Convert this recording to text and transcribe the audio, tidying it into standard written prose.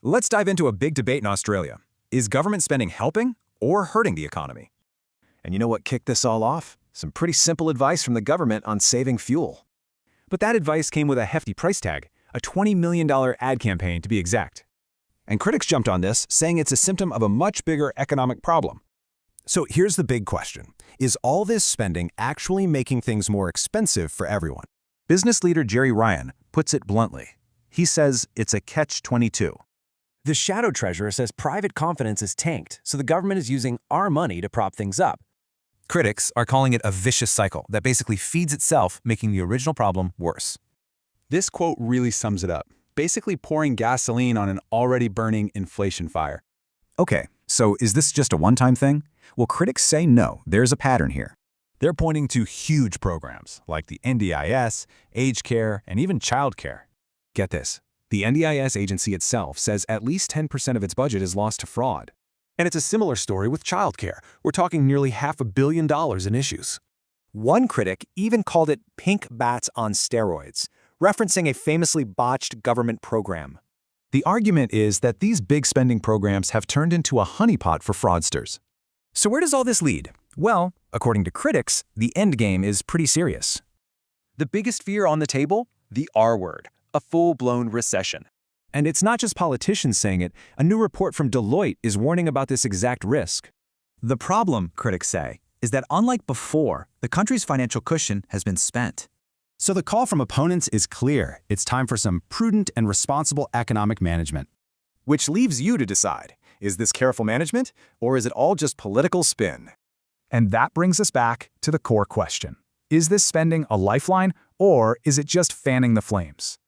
Let's dive into a big debate in Australia. Is government spending helping or hurting the economy? And you know what kicked this all off? Some pretty simple advice from the government on saving fuel. But that advice came with a hefty price tag, a $20 million ad campaign to be exact. And critics jumped on this, saying it's a symptom of a much bigger economic problem. So here's the big question. Is all this spending actually making things more expensive for everyone? Business leader Jerry Ryan puts it bluntly. He says it's a catch-22. The shadow treasurer says private confidence is tanked, so the government is using our money to prop things up. Critics are calling it a vicious cycle that basically feeds itself, making the original problem worse. This quote really sums it up, basically pouring gasoline on an already burning inflation fire. Okay, so is this just a one-time thing? Well, critics say no, there's a pattern here. They're pointing to huge programs like the NDIS, aged care, and even child care. Get this, the NDIS agency itself says at least 10% of its budget is lost to fraud. And it's a similar story with child care. We're talking nearly $500 million in issues. One critic even called it pink bats on steroids, referencing a famously botched government program. The argument is that these big spending programs have turned into a honeypot for fraudsters. So where does all this lead? Well, according to critics, the endgame is pretty serious. The biggest fear on the table? The R word, a full-blown recession. And it's not just politicians saying it. A new report from Deloitte is warning about this exact risk. The problem, critics say, is that unlike before, the country's financial cushion has been spent. So the call from opponents is clear. It's time for some prudent and responsible economic management. Which leaves you to decide, is this careful management, or is it all just political spin? And that brings us back to the core question. Is this spending a lifeline, or is it just fanning the flames?